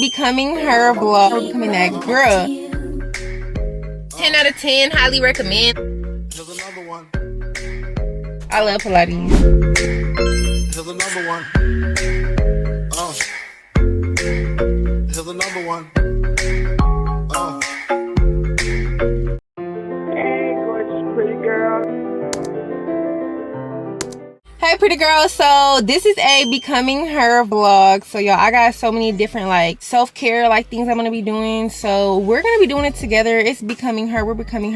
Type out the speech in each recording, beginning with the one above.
Becoming her vlog, becoming that girl. 10 out of 10, highly recommend. Here's another one. I love Pilates. Here's another one. Oh. Here's another one. Oh. Hey, gorgeous pretty girl. Hey pretty girl, so this is a becoming her vlog. So y'all, I got so many different like self-care like things I'm gonna be doing, so we're gonna be doing it together. It's becoming her, we're becoming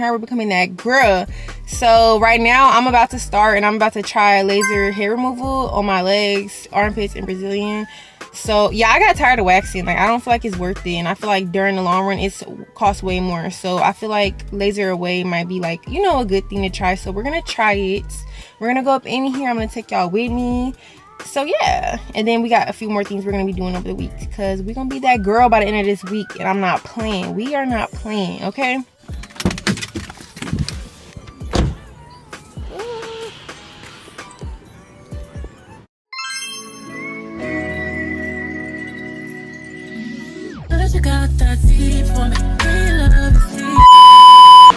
that girl. So right now I'm about to start and I'm about to try laser hair removal on my legs, armpits, and Brazilian. So yeah, I got tired of waxing. Like I don't feel like it's worth it, and I feel like during the long run it's costs way more. So I feel like laser away might be like, you know, a good thing to try. So we're gonna try it. We're gonna go up in here. I'm gonna take y'all with me. So yeah, and then we got a few more things we're gonna be doing over the week, because we're gonna be that girl by the end of this week, and I'm not playing. We are not playing, okay?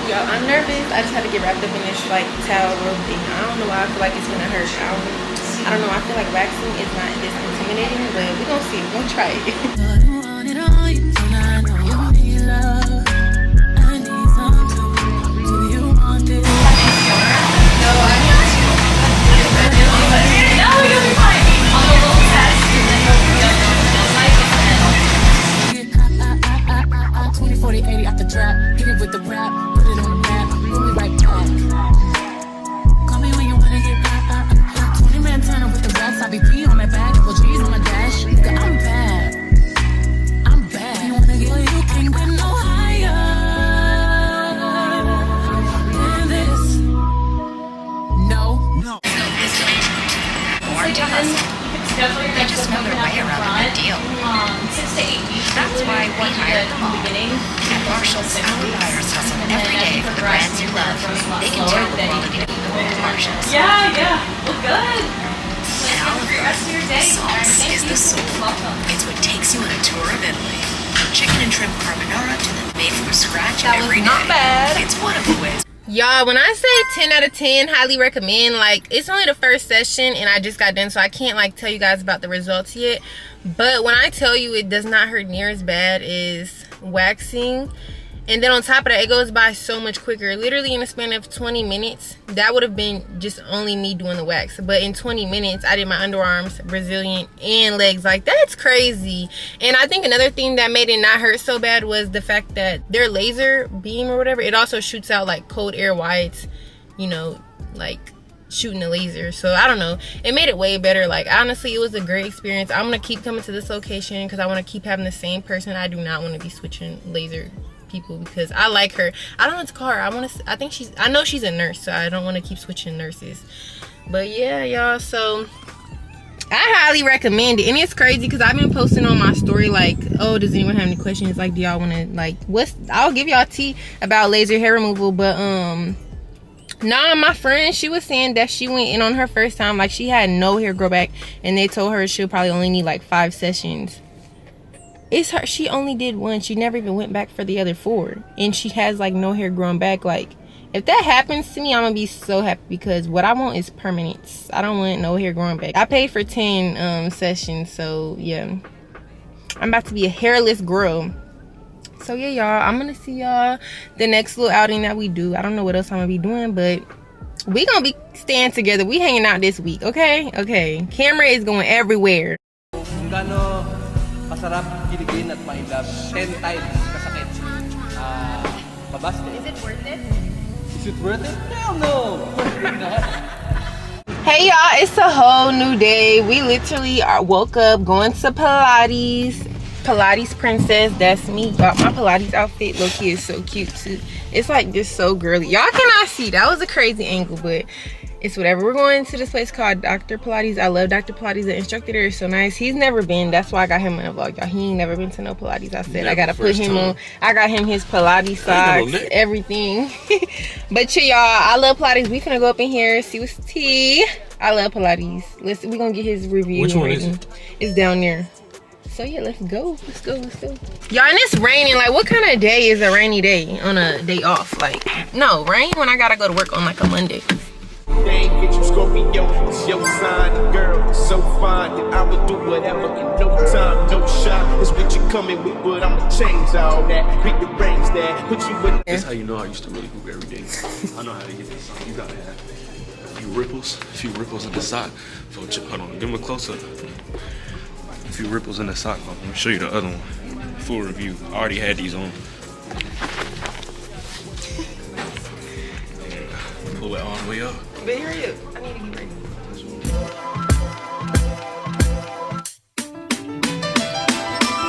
Y'all, I'm nervous. I just had to get wrapped up in this like towel rope thing. I don't know why I feel like it's gonna hurt. I don't know. I feel like waxing is not this intimidating, but we're gonna see. We're gonna try it. They just know their way around a good deal. 6 to 8 weeks. That's why we hired them all. At Marshalls, our buyers hustle every day for the brands you love. They can tell the quality of Marshalls. Yeah. Well, good. And Olive sauce is the soul. It's what takes you on a tour of Italy. From chicken and shrimp carbonara to the made from scratch every day. Not bad. It's one of the ways. Y'all, when I say 10 out of 10, highly recommend, like, it's only the first session and I just got done, so I can't like tell you guys about the results yet. But when I tell you it does not hurt near as bad as waxing, and then on top of that, it goes by so much quicker. Literally in a span of 20 minutes, that would have been just only me doing the wax. But in 20 minutes, I did my underarms, Brazilian, and legs. Like, that's crazy. And I think another thing that made it not hurt so bad was the fact that their laser beam or whatever, it also shoots out like cold air while it's, you know, like shooting a laser. So I don't know, it made it way better. Like honestly, it was a great experience. I'm gonna keep coming to this location because I want to keep having the same person. I do not want to be switching laser people because I like her. I don't want to call her. I know she's a nurse, so I don't want to keep switching nurses. But yeah, y'all, so I highly recommend it. And it's crazy because I've been posting on my story like, oh, does anyone have any questions? Like, do y'all want to like I'll give y'all tea about laser hair removal. But nah, my friend, she was saying that she went in on her first time, like she had no hair grow back, and they told her she'll probably only need like 5 sessions. It's her, she only did 1. She never even went back for the other 4, and she has like no hair growing back. Like, if that happens to me, I'm gonna be so happy, because what I want is permanence. I don't want no hair growing back. I paid for 10 sessions, so yeah, I'm about to be a hairless girl. So yeah, y'all, I'm gonna see y'all the next little outing that we do. I don't know what else I'm gonna be doing, but we gonna be staying together. We hanging out this week, okay? Camera is going everywhere. Masarap, kiligin at mailap. 10 times kasakit. Mabaste. Is it worth it? Is it worth it? Hell no! Hey y'all, it's a whole new day. We literally woke up going to Pilates. Pilates princess, that's me. Got my Pilates outfit. Loki is so cute too. It's like just so girly. Y'all cannot see. That was a crazy angle, but it's whatever. We're going to this place called Dr. Pilates. I love Dr. Pilates. The instructor there is so nice. He's never been. That's why I got him in a vlog, y'all. He ain't never been to no Pilates. I said I gotta put him on. I got him his Pilates socks, everything. But yeah, y'all, I love Pilates. We finna go up in here, see what's tea. I love Pilates. Listen, we gonna get his review. Which one is it? It's down there. So yeah, let's go. Let's go. Y'all, and it's raining. Like, what kind of day is a rainy day on a day off? Like, no, rain when I gotta go to work on like a Monday. They ain't get you Scorpio, it's your sign, girl, it's so fine that I would do whatever in no time, no shot. It's what you coming with, but I'ma change all that. Rearrange that, put you in. That's how you know I used to really hoop every day. I know how to get this song. You gotta have a few ripples in the sock. So hold on, give them a close up. A few ripples in the sock. Let me show you the other one. Full review. I already had these on. Pull it all the way up. But hurry up. I need to get ready.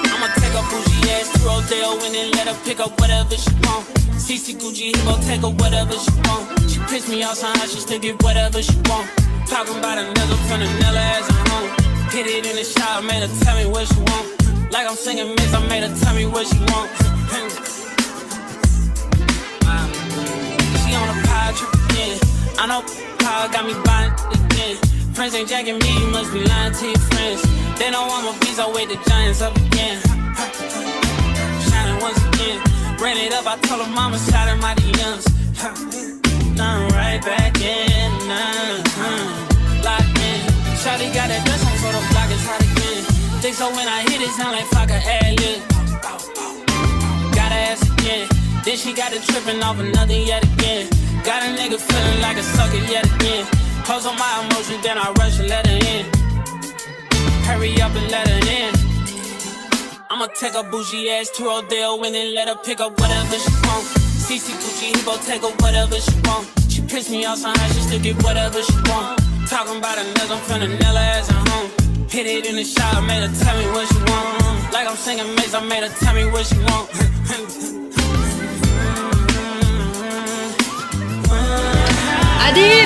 I'ma take a bougie ass to Rodeo and then let her pick up whatever she want. CC Gucci, he gon' take her whatever she want. She piss me off somehow, she still get whatever she want. Talking about a nigga from the Nella as a home. Hit it in the shower, made her tell me what she want. Like I'm singing Miss, I made her tell me what she want. She on a power trip again. I know power got me buying again. Friends ain't jacking me, you must be lying to your friends. They know I'm a beast, I wake the giants up again. Shining once again. Ran it up, I told her mama, shot her my DMs. I'm right back in, locked in. Shawty got that dust on, so the block is hot again. Think so when I hit it, sound like fuck a ad-lib. Got her ass again. Then she got it tripping off another yet again. Got a nigga feeling like a sucker yet again. Close on my emotions, then I rush and let her in. Hurry up and let her in. I'ma take a bougie ass to Rodeo and then let her pick up whatever she want. CC Gucci, he gon' take her whatever she want. She piss me off somehow, she still get whatever she want. Talking about a nigga from the Nella as a home. Hit it in the shower, made her tell me what she want. Like I'm singing Miss, I made her tell me what she want. I did.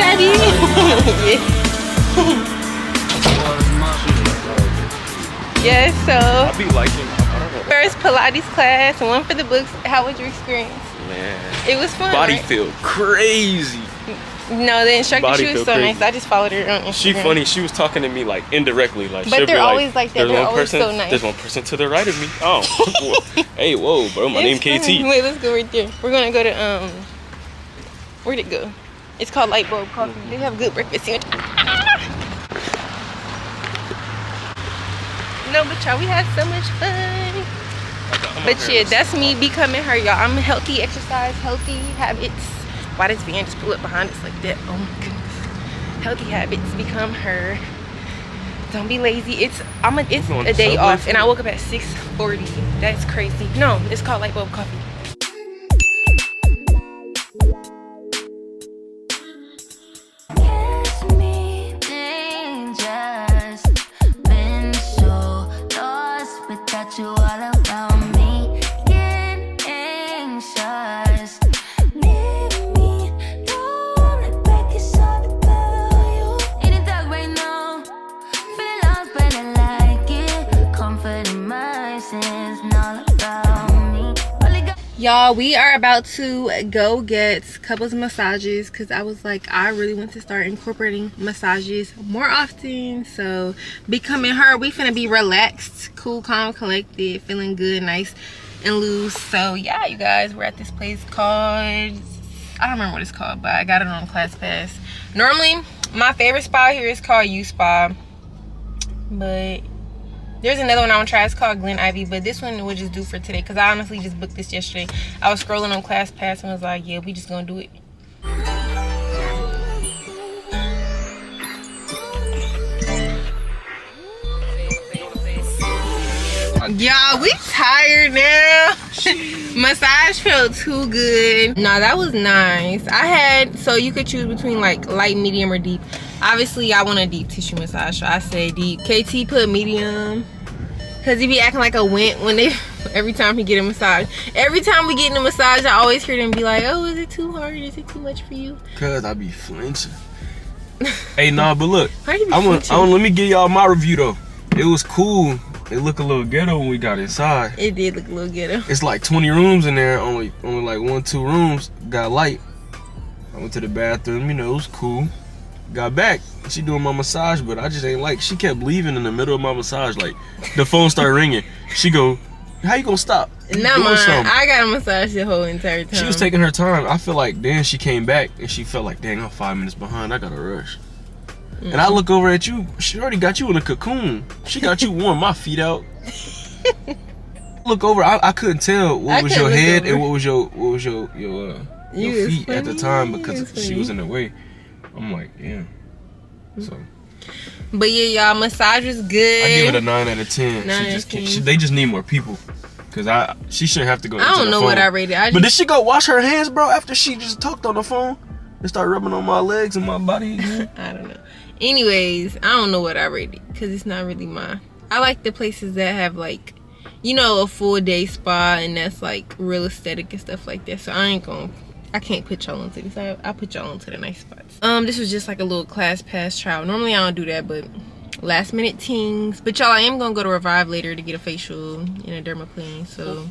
Yes, so I be liking, I don't know. first Pilates class, one for the books. How was your experience? Man. It was fun. Body right? feel crazy. No, the instructor, Body she was feel so crazy. nice. I just followed her on Instagram. She funny. She was talking to me like indirectly, like. But she'll they're be always like that. There's They're one always person. so nice. There's one person to the right of me. Oh, hey, whoa, bro. My name It's fun. KT. Wait, let's go right there. We're gonna go to where'd it go? It's called Light Bulb Coffee. They have good breakfast here. No, but y'all, we had so much fun. But yeah, that's me becoming her, y'all. I'm healthy exercise, healthy habits. Why does Van just pull up behind us like that? Oh my goodness. Healthy habits become her. Don't be lazy. It's a day off, and I woke up at 6:40. That's crazy. No, it's called Light Bulb Coffee. You all around me, get anxious. Leave me, don't let back it's all about you. In the dark right now, feeling lost but I like it. Comfort in my sins, not about me. Y'all, we are about to go get couples massages because I was like, I really want to start incorporating massages more often. So becoming her, we finna be relaxed, cool, calm, collected, feeling good, nice and loose. So yeah, you guys, we're at this place called, I don't remember what it's called, but I got it on Class Pass. Normally my favorite spa here is called U Spa, but there's another one I want to try. It's called Glen Ivy, but this one we'll just do for today because I honestly just booked this yesterday. I was scrolling on Class Pass and was like, yeah, we just gonna do it. Y'all, we tired now. Massage felt too good. Nah, that was nice. So you could choose between like light, medium, or deep. Obviously I want a deep tissue massage, so I say deep. KT put medium because he be acting like a wimp every time he get a massage. Every time we get in a massage, I always hear them be like, oh, is it too hard? Is it too much for you? Cause I be flinching. Hey, nah, but look, How you be flinching? let me give y'all my review though. It was cool. It looked a little ghetto when we got inside. It did look a little ghetto. It's like 20 rooms in there. Only like 1-2 rooms got light. I went to the bathroom. You know, it was cool. got back. She doing my massage, but I just ain't like. She kept leaving in the middle of my massage. Like the phone started ringing. She go, "How you gonna stop? Not mine. I got a massage the whole entire time. She was taking her time. I feel like then she came back and she felt like, dang, I'm 5 minutes behind. I gotta rush. And I look over at you. She already got you in a cocoon. She got you warm. My feet out. Look over. I couldn't tell what was your head and what was your feet at the time because she was in the way. I'm like, damn. So. But yeah, y'all, massage was good. I give it a 9 out of 10. They just need more people. Cause she shouldn't have to go. I don't know what I rated. But did she go wash her hands, bro? After she just talked on the phone and started rubbing on my legs and my body again? I don't know. Anyways, I don't know what I rated because it's not really mine. I like the places that have like, you know, a full day spa and that's like real aesthetic and stuff like that. So I can't put y'all into this. I'll put y'all into the nice spots. This was just like a little class pass trial. Normally I don't do that, but last minute things. But y'all, I am gonna go to Revive later to get a facial and a dermaplane. So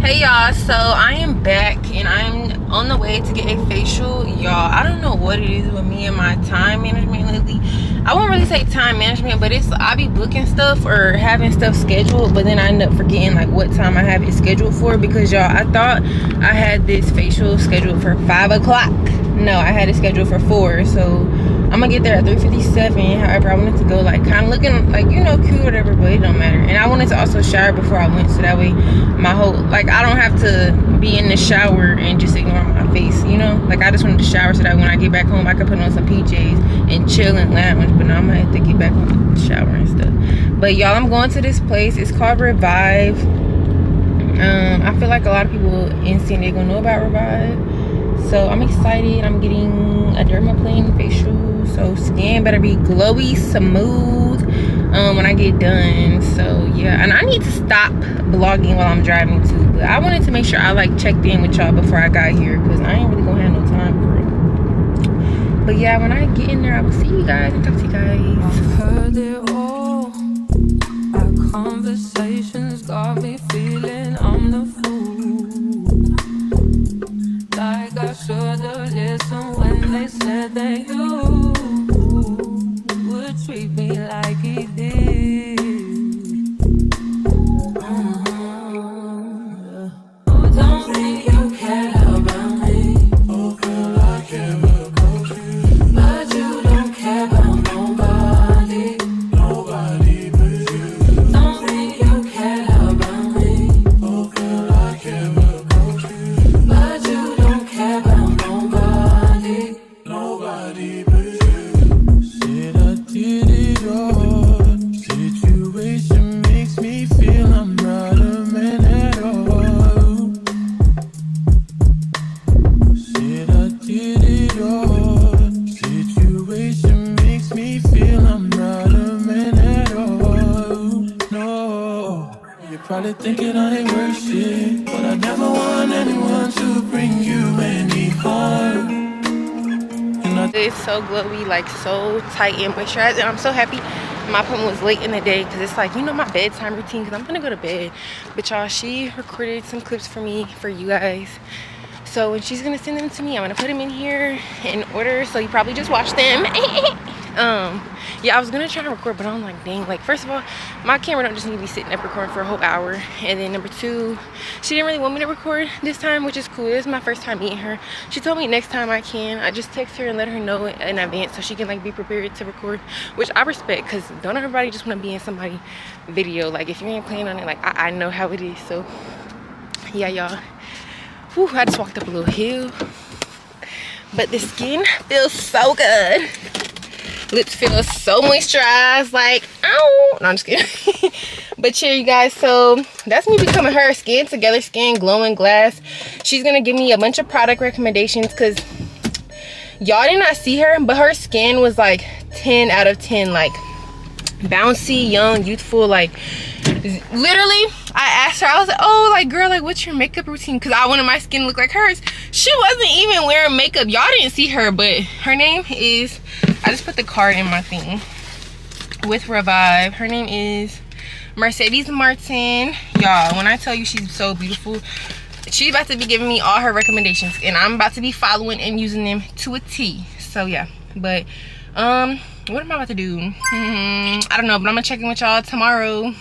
hey y'all, so I am back and I'm on the way to get a facial. Y'all, I don't know what it is with me and my time management lately. I won't really say time management, but it's I be booking stuff or having stuff scheduled, but then I end up forgetting like what time I have it scheduled for, because y'all, I thought I had this facial scheduled for 5 o'clock. No, I had it scheduled for 4. So I'm gonna get there at 3:57. However, I wanted to go like kind of looking like, you know, cute or whatever, but it don't matter. And I wanted to also shower before I went, so that way my whole, like, I don't have to be in the shower and just ignore my face, you know? Like, I just wanted to shower so that when I get back home I can put on some PJs and chill and lounge. But now I'm gonna have to get back home, shower and stuff. But y'all, I'm going to this place. It's called Revive. I feel like a lot of people in San Diego know about Revive, so I'm excited. I'm getting a dermaplane facial, so skin better be glowy smooth when I get done. So yeah, and I need to stop vlogging while I'm driving too, but I wanted to make sure I like checked in with y'all before I got here, because I ain't really gonna have no time for it. But yeah, when I get in there I will see you guys and talk to you guys. I've heard it all. Our conversations got me feeling I'm the fool. Like I should've listened when they said that you would treat me like he did. Oh, don't think you care about me. Oh, girl, I care about you. But you don't care about nobody. Nobody but you. Don't think you care about me. Oh, girl, I care about you. But you don't care about nobody. Nobody but you. Said I did it all. Situation makes me feel I'm not a man at all. Said I did it all. Situation makes me feel I'm not a man at all. No, you're probably thinking I ain't worth shit, but I never want anyone to bring you any harm. It's so glowy, like so tight and moisturized, and I'm so happy my appointment was late in the day, because it's like, you know, my bedtime routine, because I'm gonna go to bed. But y'all, she recorded some clips for me, for you guys, so when she's gonna send them to me, I'm gonna put them in here in order, so you probably just watch them. Yeah, I was gonna try to record, but I'm like, dang, like, first of all, my camera don't just need to be sitting up recording for a whole hour. And then number 2, she didn't really want me to record this time, which is cool. This is my first time meeting her. She told me next time I can. I just text her and let her know in advance so she can like be prepared to record, which I respect, because don't everybody just want to be in somebody's video. Like, if you ain't planning on it, like, I know how it is. So yeah, y'all, whew, I just walked up a little hill, but the skin feels so good. Lips feel so moisturized, like, ow. No, I'm just kidding. But yeah, you guys, so that's me becoming her Skin Together Skin Glowing Glass. She's gonna give me a bunch of product recommendations, because y'all did not see her, but her skin was like 10 out of 10, like bouncy, young, youthful. Like, literally, I asked her, I was like, oh, like, girl, like, what's your makeup routine? Because I wanted my skin to look like hers. She wasn't even wearing makeup. Y'all didn't see her, but her name is, I just put the card in my thing, with Revive. Her name is Mercedes Martin. Y'all, when I tell you she's so beautiful, she's about to be giving me all her recommendations, and I'm about to be following and using them to a T. So yeah, but what am I about to do? I don't know, but I'm gonna check in with y'all tomorrow.